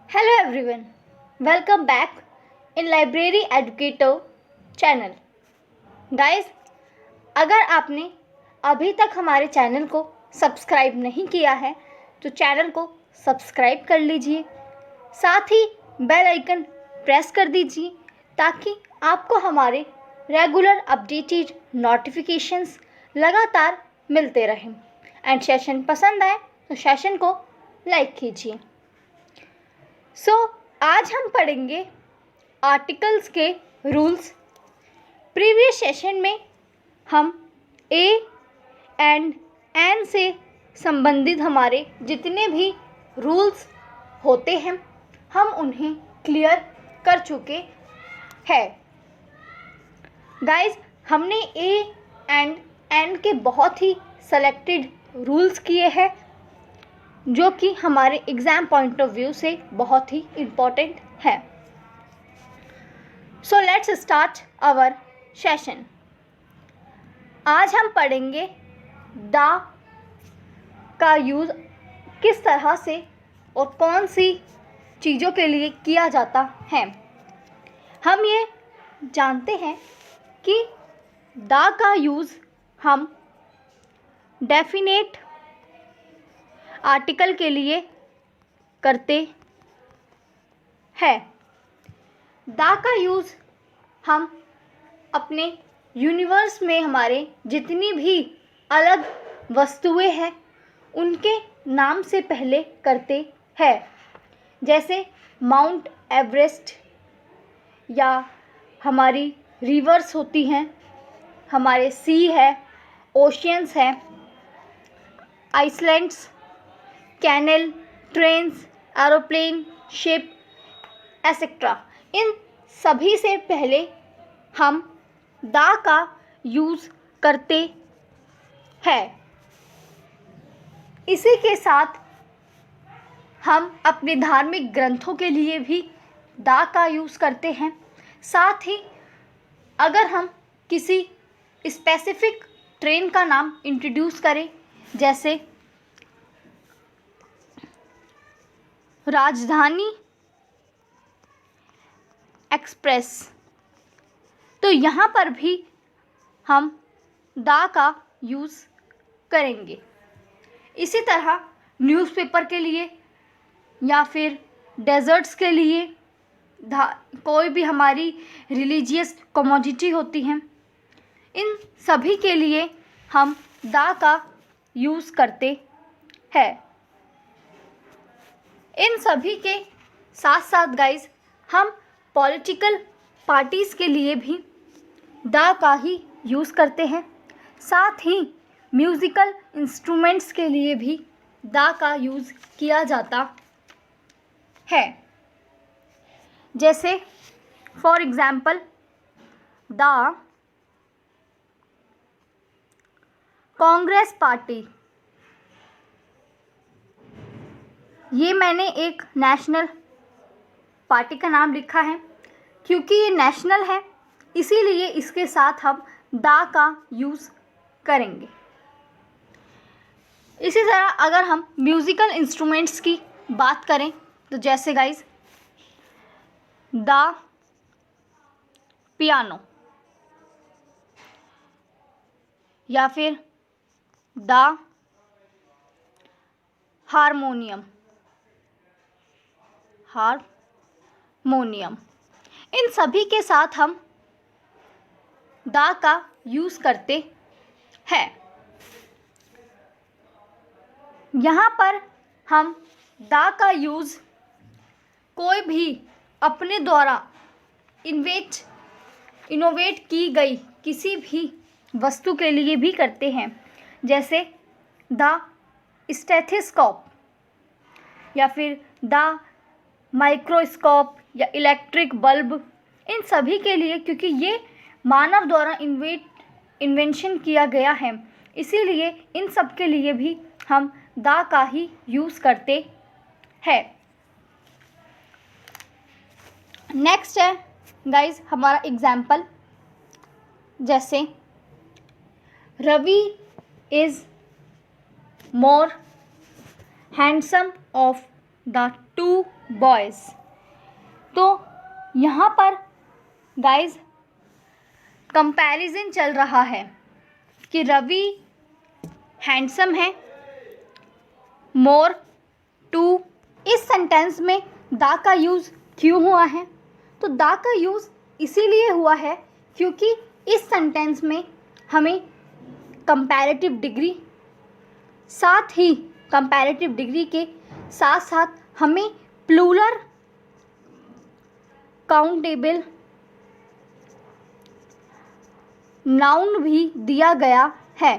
Hello everyone, welcome back in Library Educator channel. Guys, अगर आपने अभी तक हमारे चैनल को सब्सक्राइब नहीं किया है तो चैनल को सब्सक्राइब कर लीजिए, साथ ही बेल आइकन प्रेस कर दीजिए ताकि आपको हमारे रेगुलर अपडेटेड नोटिफिकेशंस लगातार मिलते रहें। एंड सेशन पसंद आए तो सेशन को लाइक कीजिए। आज हम पढ़ेंगे आर्टिकल्स के रूल्स। प्रीवियस सेशन में हम ए एंड एन से संबंधित हमारे जितने भी रूल्स होते हैं हम उन्हें क्लियर कर चुके हैं। गाइस, हमने ए एंड एन के बहुत ही सेलेक्टेड रूल्स किए हैं जो कि हमारे एग्ज़ाम पॉइंट ऑफ व्यू से बहुत ही इम्पोर्टेंट है। So let's start our session. आज हम पढ़ेंगे द का यूज़ किस तरह से और कौन सी चीज़ों के लिए किया जाता है। हम ये जानते हैं कि द का यूज़ हम डेफिनेट आर्टिकल के लिए करते हैं। द का यूज़ हम अपने यूनिवर्स में हमारे जितनी भी अलग वस्तुएं हैं उनके नाम से पहले करते हैं, जैसे माउंट एवरेस्ट या हमारी रिवर्स होती हैं, हमारे सी है, ओशियंस है, islands, canal, trains, aeroplane, ship etcetera. इन सभी से पहले हम द का यूज़ करते हैं। इसी के साथ हम अपने धार्मिक ग्रंथों के लिए भी द का यूज़ करते हैं। साथ ही अगर हम किसी स्पेसिफिक ट्रेन का नाम इंट्रोड्यूस करें, जैसे राजधानी एक्सप्रेस, तो यहाँ पर भी हम द का यूज़ करेंगे। इसी तरह न्यूज़पेपर के लिए या फिर डेजर्ट्स के लिए, कोई भी हमारी रिलीजियस कमोडिटी होती हैं, इन सभी के लिए हम द का यूज़ करते हैं। इन सभी के साथ साथ गाइस, हम पॉलिटिकल पार्टीज़ के लिए भी द का ही यूज़ करते हैं। साथ ही म्यूज़िकल इंस्ट्रूमेंट्स के लिए भी द का यूज़ किया जाता है। जैसे for example the Congress party, ये मैंने एक नेशनल पार्टी का नाम लिखा है क्योंकि ये नेशनल है, इसीलिए इसके साथ हम द का यूज़ करेंगे। इसी तरह अगर हम म्यूज़िकल इंस्ट्रूमेंट्स की बात करें तो जैसे गाइस द पियानो या फिर द हारमोनियम, इन सभी के साथ हम द का यूज़ करते हैं। यहाँ पर हम द का यूज़ कोई भी अपने द्वारा इनोवेट की गई किसी भी वस्तु के लिए भी करते हैं, जैसे द स्टेथोस्कोप या फिर द माइक्रोस्कोप या इलेक्ट्रिक बल्ब, इन सभी के लिए, क्योंकि ये मानव द्वारा इन्वेंशन किया गया है, इसीलिए इन सब के लिए भी हम द का ही यूज़ करते हैं। नेक्स्ट है गाइस हमारा एग्जाम्पल, जैसे Ravi is more handsome of the two boys. तो यहाँ पर गाइज कंपैरिजन चल रहा है कि रवि हैंडसम है मोर टू। इस सेंटेंस में द का यूज़ क्यों हुआ है? तो द का यूज़ इसीलिए हुआ है क्योंकि इस सेंटेंस में हमें कंपैरेटिव डिग्री, साथ ही कंपैरेटिव डिग्री के साथ साथ हमें प्लूरल काउंटेबल नाउन भी दिया गया है।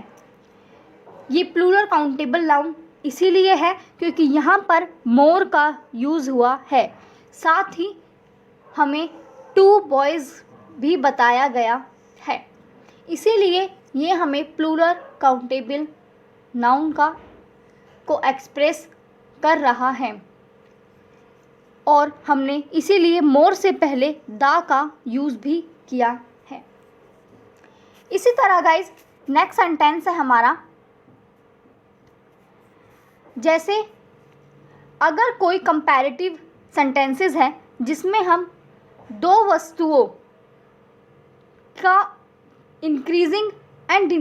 ये प्लूरल काउंटेबल नाउन इसीलिए है क्योंकि यहाँ पर मोर का यूज़ हुआ है, साथ ही हमें टू बॉयज़ भी बताया गया है, इसीलिए ये हमें प्लूरल काउंटेबल नाउन को एक्सप्रेस कर रहा है और हमने इसीलिए मोर से पहले द का यूज़ भी किया है। इसी तरह गाइज नेक्स्ट सेंटेंस है हमारा, जैसे अगर कोई कंपैरेटिव सेंटेंसेस है जिसमें हम दो वस्तुओं का इंक्रीजिंग एंड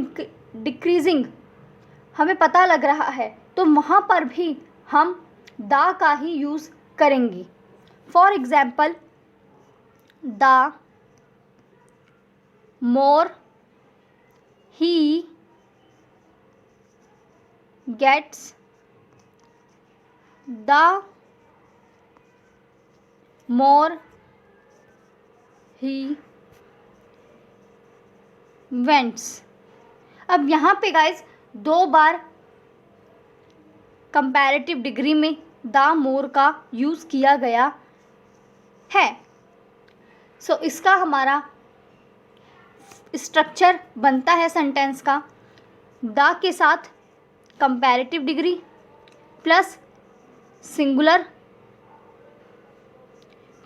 डिक्रीजिंग हमें पता लग रहा है, तो वहाँ पर भी हम द का ही यूज़ करेंगे। For example, the more he gets, the more he wants. अब यहाँ पे गाइज दो बार कंपैरेटिव डिग्री में द मोर का यूज़ किया गया है। सो इसका हमारा स्ट्रक्चर बनता है सेंटेंस का, द के साथ comparative degree plus singular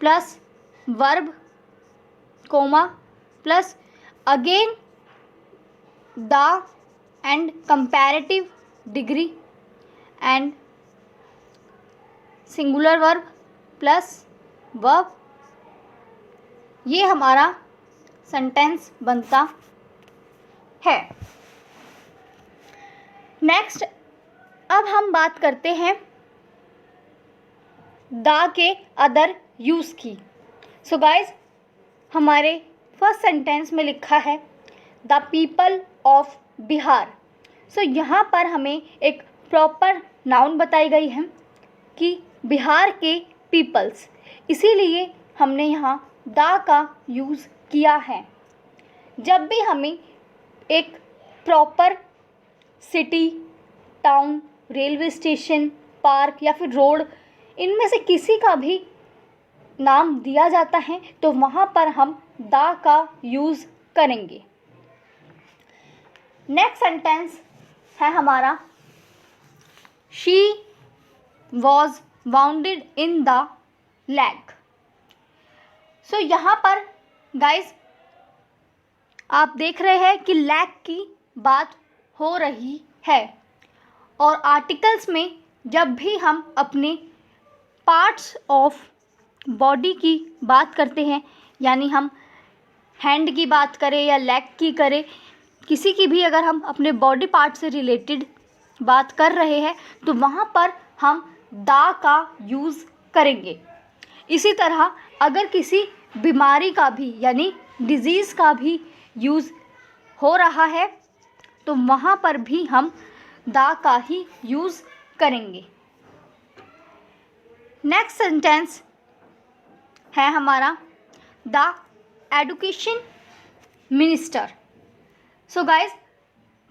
plus verb coma plus again the end comparative degree and singular verb plus verb, ये हमारा सेंटेंस बनता है। नेक्स्ट अब हम बात करते हैं द के अदर यूज़ की। सो गाइज हमारे फर्स्ट सेंटेंस में लिखा है द पीपल ऑफ बिहार। सो यहाँ पर हमें एक प्रॉपर नाउन बताई गई है कि बिहार के पीपल्स, इसीलिए हमने यहाँ द का यूज़ किया है। जब भी हमें एक proper city, town, railway station, park या फिर रोड, इनमें से किसी का भी नाम दिया जाता है तो वहाँ पर हम द का यूज़ करेंगे। नेक्स्ट सेंटेंस है हमारा, she was wounded in the leg. So यहाँ पर गाइज आप देख रहे हैं कि लेग की बात हो रही है और आर्टिकल्स में जब भी हम अपने पार्ट्स ऑफ बॉडी की बात करते हैं, यानी हम हैंड की बात करें या लेग की करें, किसी की भी अगर हम अपने बॉडी पार्ट से रिलेटेड बात कर रहे हैं तो वहाँ पर हम द का यूज़ करेंगे। इसी तरह अगर किसी बीमारी का भी यानी डिजीज़ का भी यूज़ हो रहा है तो वहाँ पर भी हम द का ही यूज़ करेंगे। नेक्स्ट सेंटेंस है हमारा the education minister. So guys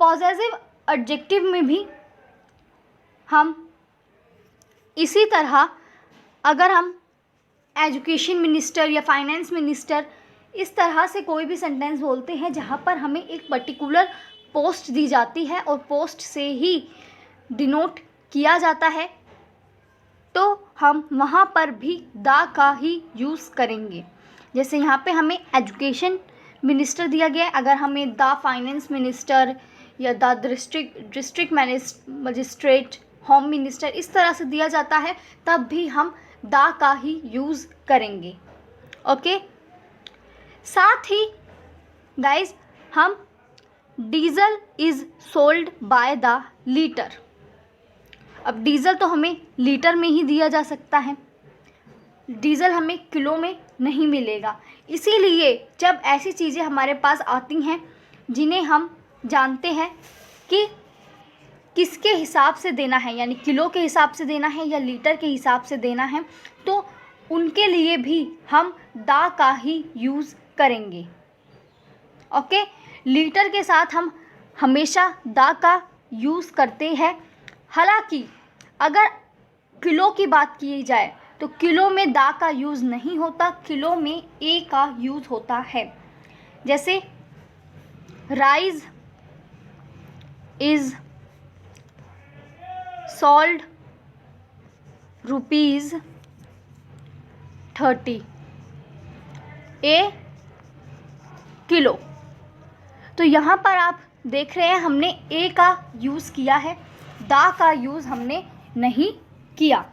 possessive adjective में भी हम इसी तरह अगर हम एजुकेशन मिनिस्टर या फाइनेंस मिनिस्टर इस तरह से कोई भी सेंटेंस बोलते हैं जहाँ पर हमें एक पर्टिकुलर पोस्ट दी जाती है और पोस्ट से ही डिनोट किया जाता है तो हम वहाँ पर भी द का ही यूज़ करेंगे। जैसे यहाँ पे हमें एजुकेशन मिनिस्टर दिया गया है, अगर हमें द फाइनेंस मिनिस्टर या the district magistrate home minister, इस तरह से दिया जाता है, तब भी हम द का ही यूज़ करेंगे। ओके, साथ ही गाइज हम diesel is sold by the litre. अब डीजल तो हमें लीटर में ही दिया जा सकता है, डीजल हमें किलो में नहीं मिलेगा। इसीलिए जब ऐसी चीज़ें हमारे पास आती हैं जिन्हें हम जानते हैं कि किसके हिसाब से देना है, यानी किलो के हिसाब से देना है या लीटर के हिसाब से देना है, तो उनके लिए भी हम द का ही यूज़ करेंगे। ओके, लीटर के साथ हम हमेशा द का यूज़ करते हैं। हालांकि अगर किलो की बात की जाए तो किलो में द का यूज़ नहीं होता, किलो में ए का यूज़ होता है। जैसे rice is sold ₹30 A kilo. तो यहाँ पर आप देख रहे हैं हमने ए का यूज़ किया है, द का यूज़ हमने नहीं किया।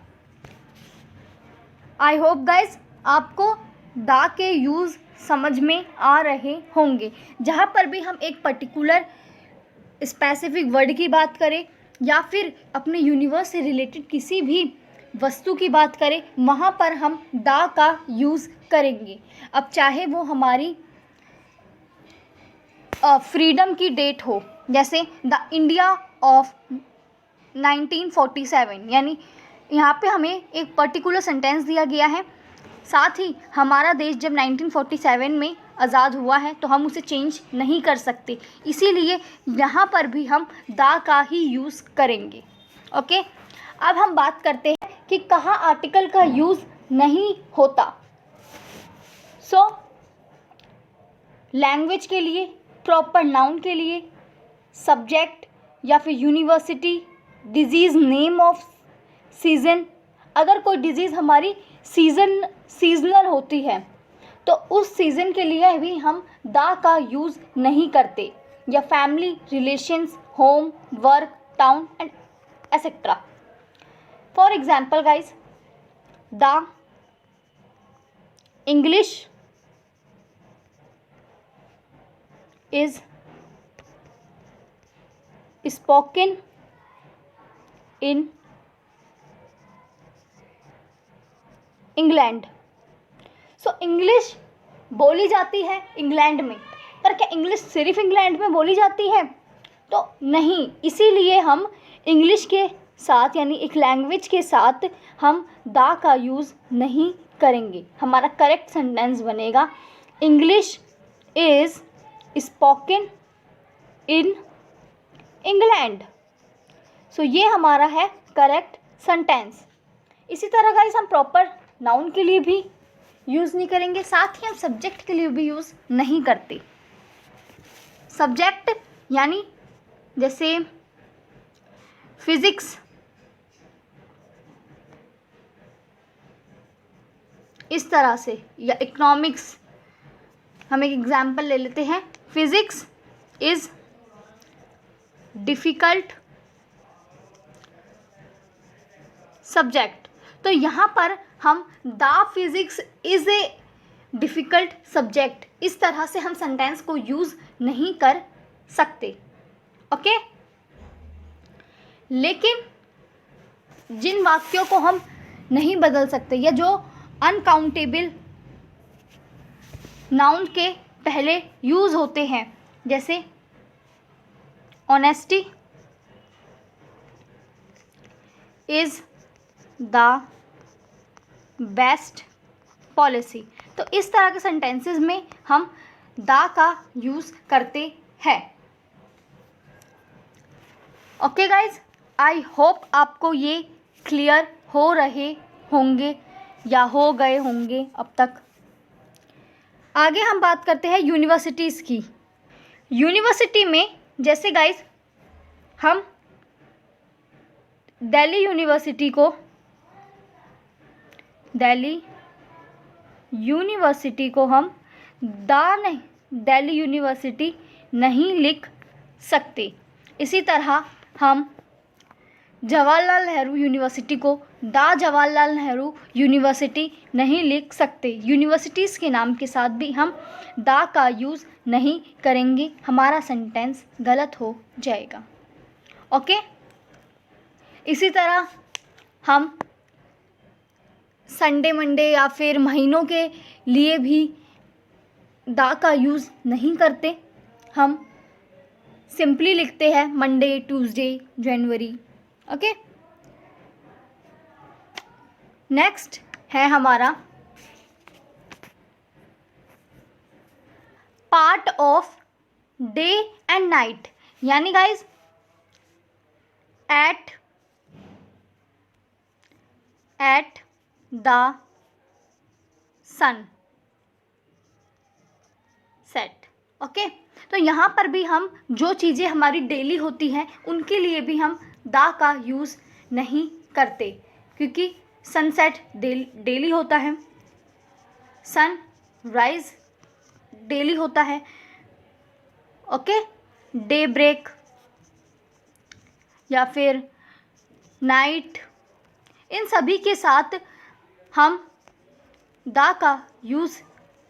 आई होप गाइज आपको द के यूज़ समझ में आ रहे होंगे। जहाँ पर भी हम एक पर्टिकुलर स्पेसिफिक वर्ड की बात करें या फिर अपने यूनिवर्स से रिलेटेड किसी भी वस्तु की बात करें, वहाँ पर हम द का यूज़ करेंगे। अब चाहे वो हमारी फ्रीडम की डेट हो, जैसे द इंडिया ऑफ 1947, यानी यहाँ पे हमें एक पर्टिकुलर सेंटेंस दिया गया है। साथ ही हमारा देश जब 1947 में आज़ाद हुआ है तो हम उसे चेंज नहीं कर सकते, इसीलिए यहाँ पर भी हम द का ही यूज़ करेंगे। ओके, अब हम बात करते हैं कि कहाँ आर्टिकल का यूज़ नहीं होता। सो लैंग्वेज के लिए, प्रॉपर नाउन के लिए, सब्जेक्ट या फिर university, disease, name of season. अगर कोई डिजीज़ हमारी सीजनल होती है तो उस सीज़न के लिए भी हम द का यूज़ नहीं करते, या family, relations, home, work, town and etcetera. For example guys, the English is spoken in England. So English बोली जाती है इंग्लैंड में, पर क्या इंग्लिश सिर्फ इंग्लैंड में बोली जाती है? तो नहीं, इसीलिए हम इंग्लिश के साथ, यानी एक लैंग्वेज के साथ हम द का यूज़ नहीं करेंगे। हमारा करेक्ट सेंटेंस बनेगा English is spoken in England. So ये हमारा है करेक्ट सेंटेंस। इसी तरह गाइस हम प्रॉपर नाउन के लिए भी यूज़ नहीं करेंगे, साथ ही हम सब्जेक्ट के लिए भी यूज़ नहीं करते। सब्जेक्ट यानी जैसे फिज़िक्स, इस तरह से, या इकोनॉमिक्स। हम एक एग्जाम्पल ले लेते हैं, फिज़िक्स इज़ डिफ़िकल्ट सब्जेक्ट। तो यहाँ पर हम the physics is a difficult subject, इस तरह से हम सेंटेंस को यूज़ नहीं कर सकते। ओके, लेकिन जिन वाक्यों को हम नहीं बदल सकते या जो अनकाउंटेबल नाउन के पहले यूज़ होते हैं, जैसे honesty is the best policy, तो इस तरह के सेंटेंसेस में हम द का यूज़ करते हैं। ओके गाइज, आई होप आपको ये क्लियर हो रहे होंगे या हो गए होंगे अब तक। आगे हम बात करते हैं यूनिवर्सिटीज़ की। यूनिवर्सिटी में जैसे गाइज हम दिल्ली यूनिवर्सिटी को हम दिल्ली यूनिवर्सिटी नहीं लिख सकते। इसी तरह हम जवाहरलाल नेहरू यूनिवर्सिटी को द जवाहरलाल नेहरू यूनिवर्सिटी नहीं लिख सकते। यूनिवर्सिटीज़ के नाम के साथ भी हम द का यूज़ नहीं करेंगे, हमारा सेंटेंस गलत हो जाएगा। ओके, इसी तरह हम संडे मंडे या फिर महीनों के लिए भी द का यूज़ नहीं करते, हम सिंपली लिखते हैं Monday, Tuesday, January. Okay, next है हमारा part of day and night, यानी guys at the sunset. Okay, तो यहाँ पर भी हम जो चीज़ें हमारी डेली होती हैं उनके लिए भी हम द का यूज़ नहीं करते, क्योंकि सनसेट डेली होता है, सन राइज डेली होता है। ओके, डे ब्रेक या फिर नाइट, इन सभी के साथ हम द का यूज़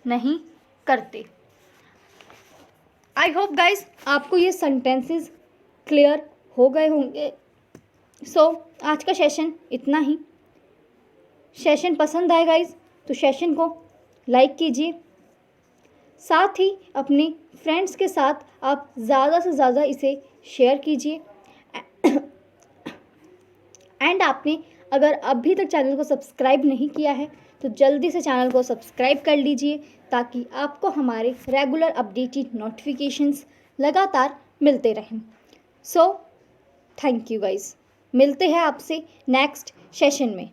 नहीं करते। आई होप गाइज आपको ये सेंटेंसेस क्लियर हो गए होंगे। सो आज का सेशन इतना ही। सेशन पसंद आए गाइज तो सेशन को लाइक कीजिए, साथ ही अपने फ्रेंड्स के साथ आप ज़्यादा से ज़्यादा इसे शेयर कीजिए। एंड आपने अगर अभी तक चैनल को सब्सक्राइब नहीं किया है तो जल्दी से चैनल को सब्सक्राइब कर लीजिए, ताकि आपको हमारे रेगुलर अपडेटेड नोटिफिकेशंस लगातार मिलते रहें। सो थैंक यू गाइस, मिलते हैं आपसे नेक्स्ट सेशन में।